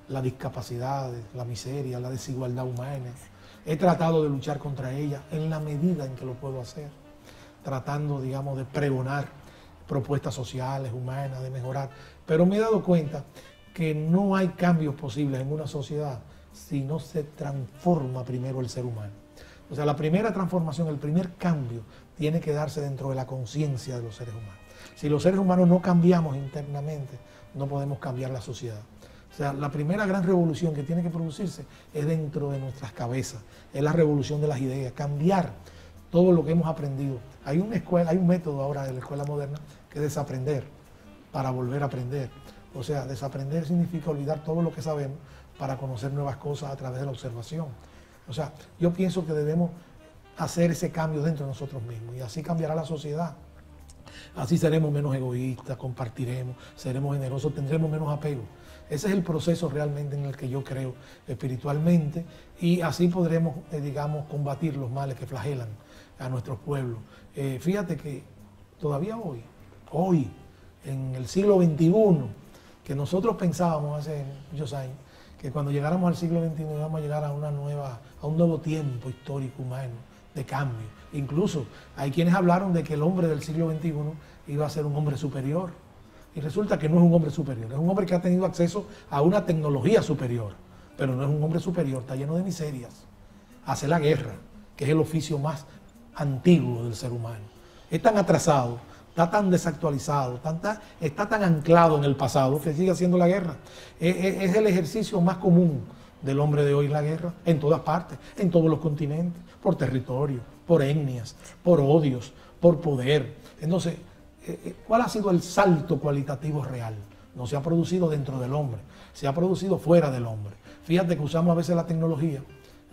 las discapacidades, la miseria, la desigualdad humana. He tratado de luchar contra ella en la medida en que lo puedo hacer, tratando, digamos, de pregonar propuestas sociales, humanas, de mejorar. Pero me he dado cuenta que no hay cambios posibles en una sociedad si no se transforma primero el ser humano. O sea, la primera transformación, el primer cambio, tiene que darse dentro de la conciencia de los seres humanos. Si los seres humanos no cambiamos internamente, no podemos cambiar la sociedad. O sea, la primera gran revolución que tiene que producirse es dentro de nuestras cabezas, es la revolución de las ideas, cambiar todo lo que hemos aprendido. Hay un método ahora de la escuela moderna que es desaprender para volver a aprender. O sea, desaprender significa olvidar todo lo que sabemos para conocer nuevas cosas a través de la observación. O sea, yo pienso que debemos hacer ese cambio dentro de nosotros mismos y así cambiará la sociedad. Así seremos menos egoístas, compartiremos, seremos generosos, tendremos menos apego. Ese es el proceso realmente en el que yo creo espiritualmente y así podremos, digamos, combatir los males que flagelan a nuestros pueblos. Fíjate que todavía hoy, en el siglo XXI, que nosotros pensábamos hace muchos años, que cuando llegáramos al siglo XXI íbamos a llegar a un nuevo tiempo histórico humano de cambio. Incluso hay quienes hablaron de que el hombre del siglo XXI iba a ser un hombre superior. Y resulta que no es un hombre superior, es un hombre que ha tenido acceso a una tecnología superior, pero no es un hombre superior, está lleno de miserias. Hace la guerra, que es el oficio más antiguo del ser humano. Es tan atrasado, está tan desactualizado, está tan anclado en el pasado que sigue haciendo la guerra. Es el ejercicio más común del hombre de hoy, la guerra, en todas partes, en todos los continentes, por territorio, por etnias, por odios, por poder. Entonces, ¿cuál ha sido el salto cualitativo real? No se ha producido dentro del hombre, se ha producido fuera del hombre. Fíjate que usamos a veces la tecnología,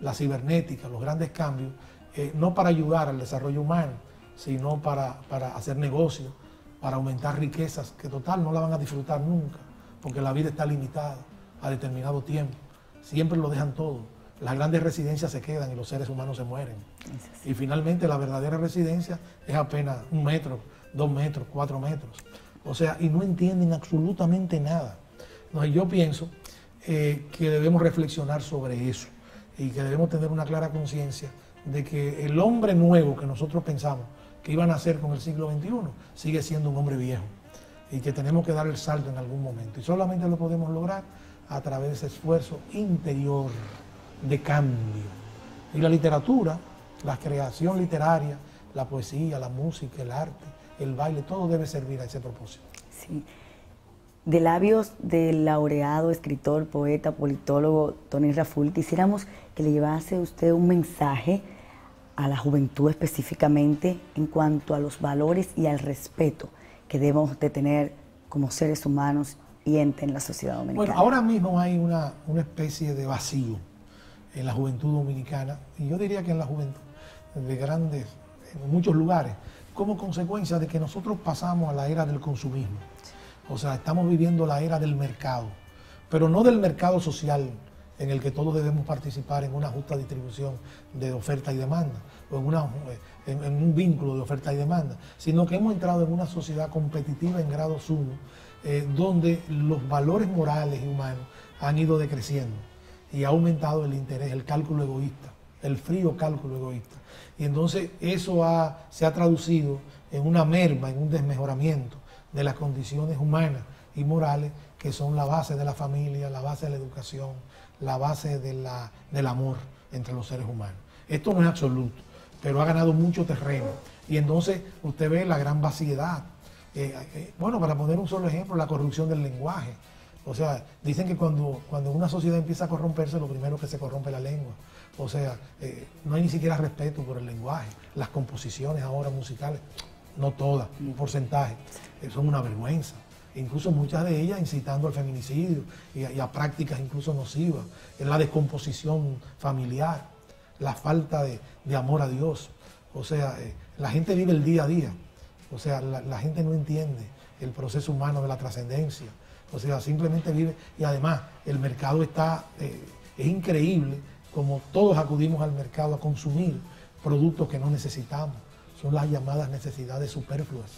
la cibernética, los grandes cambios, no para ayudar al desarrollo humano, sino para hacer negocios, para aumentar riquezas que total no la van a disfrutar nunca, porque la vida está limitada a determinado tiempo. Siempre lo dejan todo. Las grandes residencias se quedan y los seres humanos se mueren. Y finalmente la verdadera residencia es apenas 1 metro, 2 metros, 4 metros. O sea, y no entienden absolutamente nada. Entonces yo pienso que debemos reflexionar sobre eso y que debemos tener una clara conciencia de que el hombre nuevo que nosotros pensamos que iba a nacer con el siglo XXI sigue siendo un hombre viejo y que tenemos que dar el salto en algún momento. Y solamente lo podemos lograr a través de ese esfuerzo interior de cambio. Y la literatura, la creación literaria, la poesía, la música, el arte, el baile, todo debe servir a ese propósito. Sí. De labios del laureado escritor, poeta, politólogo Tony Raful, quisiéramos que le llevase usted un mensaje a la juventud específicamente en cuanto a los valores y al respeto que debemos de tener como seres humanos y entes en la sociedad dominicana. Bueno, ahora mismo hay una especie de vacío en la juventud dominicana, y yo diría que en la juventud de grandes, en muchos lugares, como consecuencia de que nosotros pasamos a la era del consumismo. O sea, estamos viviendo la era del mercado, pero no del mercado social en el que todos debemos participar en una justa distribución de oferta y demanda, o en un vínculo de oferta y demanda, sino que hemos entrado en una sociedad competitiva en grado sumo, donde los valores morales y humanos han ido decreciendo y ha aumentado el interés, el cálculo egoísta, el frío cálculo egoísta. Y entonces eso se ha traducido en una merma, en un desmejoramiento de las condiciones humanas y morales que son la base de la familia, la base de la educación, la base del amor entre los seres humanos. Esto no es absoluto, pero ha ganado mucho terreno. Y entonces usted ve la gran vaciedad. Bueno, para poner un solo ejemplo, la corrupción del lenguaje. O sea, dicen que cuando una sociedad empieza a corromperse, lo primero que se corrompe es la lengua. O sea, no hay ni siquiera respeto por el lenguaje. Las composiciones ahora musicales, no todas, un porcentaje, son una vergüenza. Incluso muchas de ellas incitando al feminicidio y a prácticas incluso nocivas, en la descomposición familiar, la falta de amor a Dios. O sea, la gente vive el día a día. O sea, la gente no entiende el proceso humano de la trascendencia. O sea, simplemente vive, y además el mercado es increíble como todos acudimos al mercado a consumir productos que no necesitamos. Son las llamadas necesidades superfluas,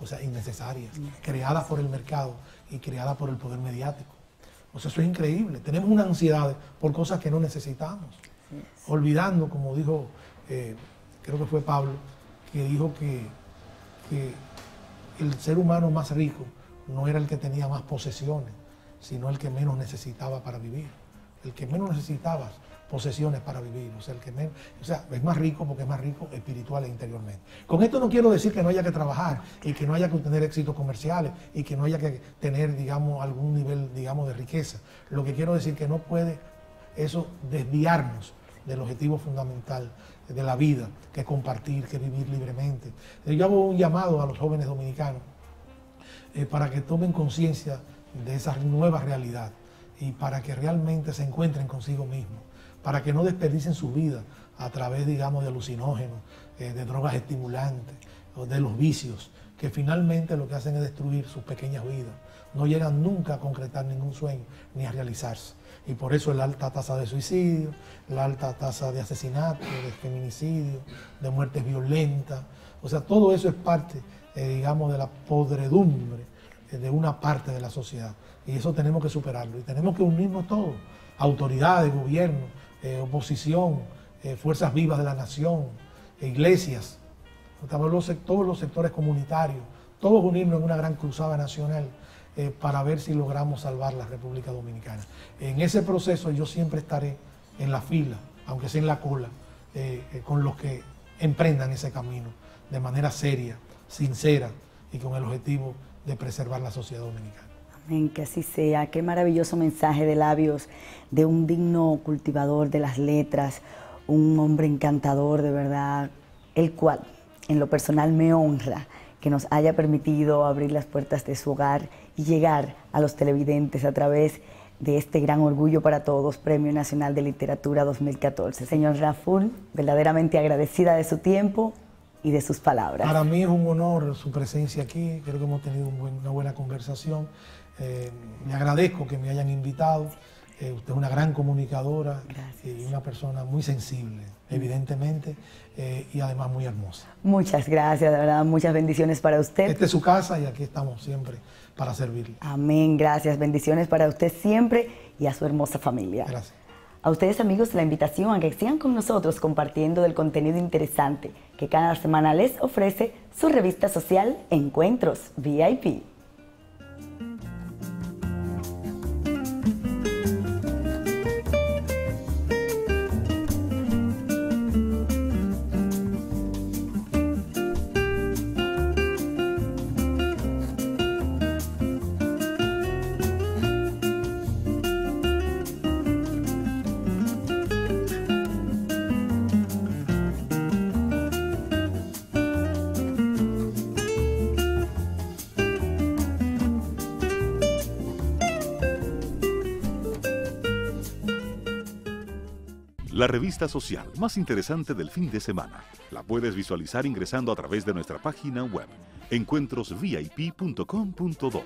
o sea, innecesarias, creadas por el mercado y creadas por el poder mediático. O sea, eso es increíble. Tenemos una ansiedad por cosas que no necesitamos, olvidando, como dijo, creo que fue Pablo, que dijo que el ser humano más rico no era el que tenía más posesiones, sino el que menos necesitaba para vivir. El que menos necesitaba posesiones para vivir, o sea, es más rico porque es más rico espiritual e interiormente. Con esto no quiero decir que no haya que trabajar y que no haya que obtener éxitos comerciales y que no haya que tener, digamos, algún nivel, digamos, de riqueza. Lo que quiero decir que no puede eso desviarnos del objetivo fundamental de la vida, que es compartir, que es vivir libremente. Yo hago un llamado a los jóvenes dominicanos para que tomen conciencia de esa nueva realidad y para que realmente se encuentren consigo mismos, para que no desperdicien su vida a través, digamos, de alucinógenos, de drogas estimulantes, o de los vicios, que finalmente lo que hacen es destruir sus pequeñas vidas. No llegan nunca a concretar ningún sueño, ni a realizarse. Y por eso la alta tasa de suicidio, la alta tasa de asesinato, de feminicidio, de muertes violentas. O sea, todo eso es parte, digamos, de la podredumbre de una parte de la sociedad. Y eso tenemos que superarlo. Y tenemos que unirnos todos, autoridades, gobierno, oposición, fuerzas vivas de la nación, iglesias, todos los sectores comunitarios, todos unirnos en una gran cruzada nacional para ver si logramos salvar la República Dominicana. En ese proceso yo siempre estaré en la fila, aunque sea en la cola, con los que emprendan ese camino de manera seria, sincera y con el objetivo de preservar la sociedad dominicana. Amén, que así sea. Qué maravilloso mensaje de labios de un digno cultivador de las letras, un hombre encantador de verdad, el cual en lo personal me honra que nos haya permitido abrir las puertas de su hogar y llegar a los televidentes a través de este gran orgullo para todos, Premio Nacional de Literatura 2014. Señor Raful, verdaderamente agradecida de su tiempo y de sus palabras. Para mí es un honor su presencia aquí, creo que hemos tenido una buena conversación. Le agradezco que me hayan invitado. Usted es una gran comunicadora y una persona muy sensible, evidentemente, y además muy hermosa. Muchas gracias, de verdad, muchas bendiciones para usted. Esta es su casa y aquí estamos siempre para servirle. Amén, gracias, bendiciones para usted siempre y a su hermosa familia. Gracias. A ustedes, amigos, la invitación a que sigan con nosotros compartiendo del contenido interesante que cada semana les ofrece su revista social Encuentros VIP. la revista social más interesante del fin de semana. La puedes visualizar ingresando a través de nuestra página web, encuentrosvip.com.do.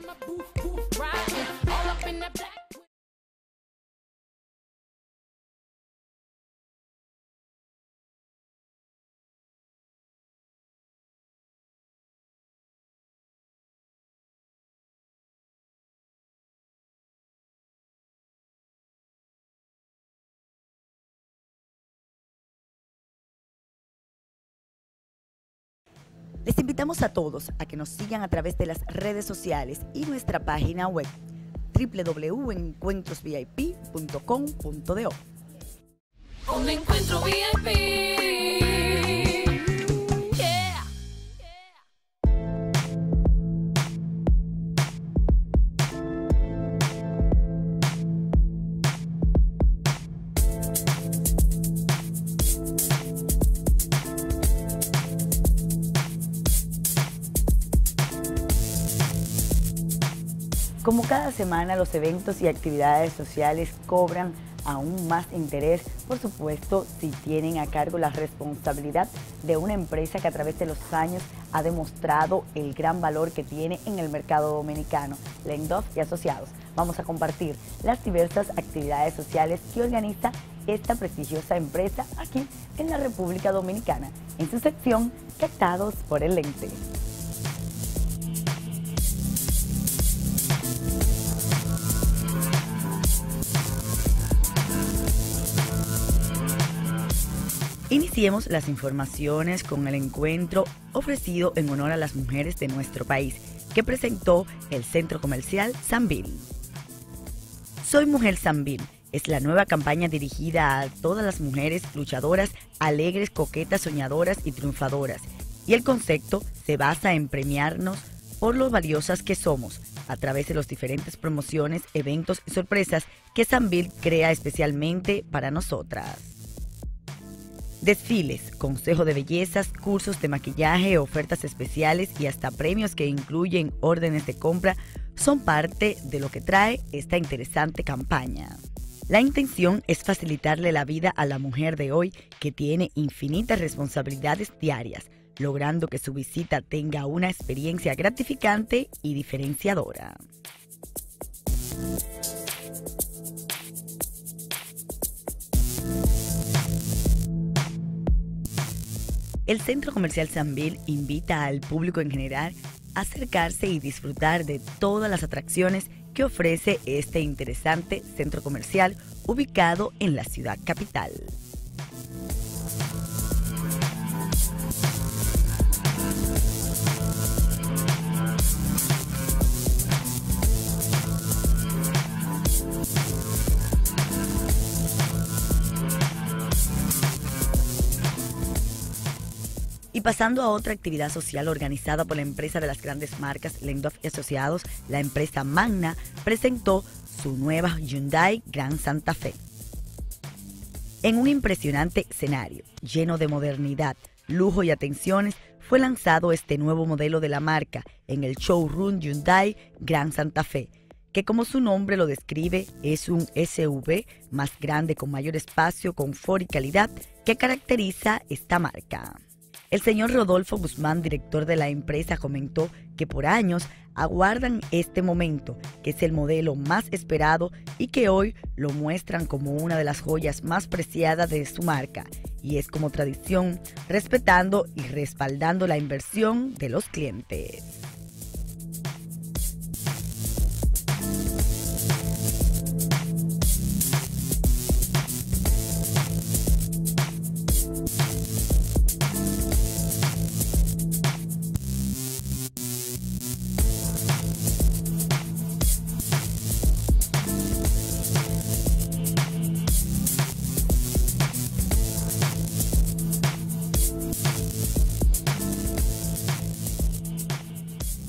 Les invitamos a todos a que nos sigan a través de las redes sociales y nuestra página web www.encuentrosvip.com.do. Un encuentro VIP. Yeah. Como cada semana, los eventos y actividades sociales cobran aún más interés, por supuesto, si tienen a cargo la responsabilidad de una empresa que a través de los años ha demostrado el gran valor que tiene en el mercado dominicano, Lengdof y Asociados. Vamos a compartir las diversas actividades sociales que organiza esta prestigiosa empresa aquí en la República Dominicana, en su sección Captados por el Lente. Iniciemos las informaciones con el encuentro ofrecido en honor a las mujeres de nuestro país, que presentó el Centro Comercial Sambil. Soy Mujer Sambil es la nueva campaña dirigida a todas las mujeres luchadoras, alegres, coquetas, soñadoras y triunfadoras. Y el concepto se basa en premiarnos por lo valiosas que somos, a través de las diferentes promociones, eventos y sorpresas que Sambil crea especialmente para nosotras. Desfiles, consejo de bellezas, cursos de maquillaje, ofertas especiales y hasta premios que incluyen órdenes de compra son parte de lo que trae esta interesante campaña. La intención es facilitarle la vida a la mujer de hoy que tiene infinitas responsabilidades diarias, logrando que su visita tenga una experiencia gratificante y diferenciadora. El Centro Comercial Sambil invita al público en general a acercarse y disfrutar de todas las atracciones que ofrece este interesante centro comercial ubicado en la ciudad capital. Y pasando a otra actividad social organizada por la empresa de las grandes marcas Lengdof y Asociados, la empresa Magna presentó su nueva Hyundai Grand Santa Fe. En un impresionante escenario lleno de modernidad, lujo y atenciones, fue lanzado este nuevo modelo de la marca en el showroom Hyundai Grand Santa Fe, que como su nombre lo describe, es un SUV más grande con mayor espacio, confort y calidad que caracteriza esta marca. El señor Rodolfo Guzmán, director de la empresa, comentó que por años aguardan este momento, que es el modelo más esperado y que hoy lo muestran como una de las joyas más preciadas de su marca. Y es como tradición, respetando y respaldando la inversión de los clientes.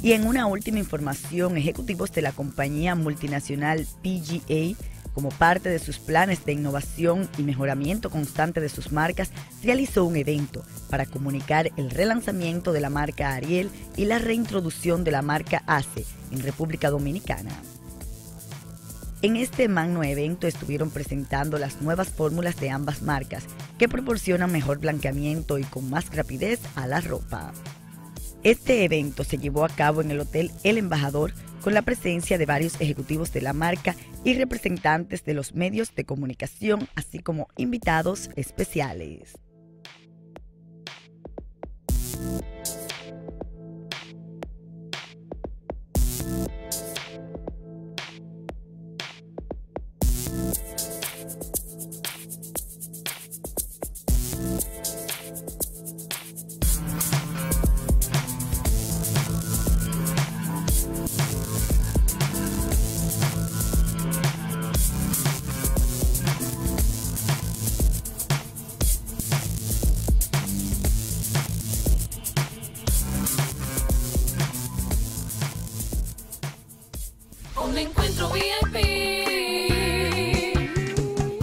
Y en una última información, ejecutivos de la compañía multinacional PGA, como parte de sus planes de innovación y mejoramiento constante de sus marcas, realizó un evento para comunicar el relanzamiento de la marca Ariel y la reintroducción de la marca ACE en República Dominicana. En este magno evento estuvieron presentando las nuevas fórmulas de ambas marcas que proporcionan mejor blanqueamiento y con más rapidez a la ropa. Este evento se llevó a cabo en el Hotel El Embajador con la presencia de varios ejecutivos de la marca y representantes de los medios de comunicación, así como invitados especiales. Un encuentro VIP.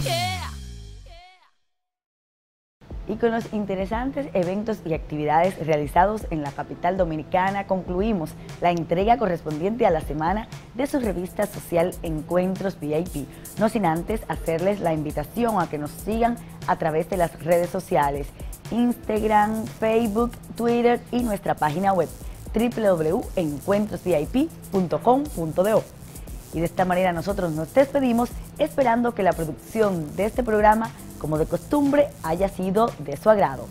Yeah. Y con los interesantes eventos y actividades realizados en la capital dominicana, concluimos la entrega correspondiente a la semana de su revista social Encuentros VIP. No sin antes hacerles la invitación a que nos sigan a través de las redes sociales, Instagram, Facebook, Twitter y nuestra página web www.encuentrosvip.com.do. Y de esta manera nosotros nos despedimos esperando que la producción de este programa, como de costumbre, haya sido de su agrado.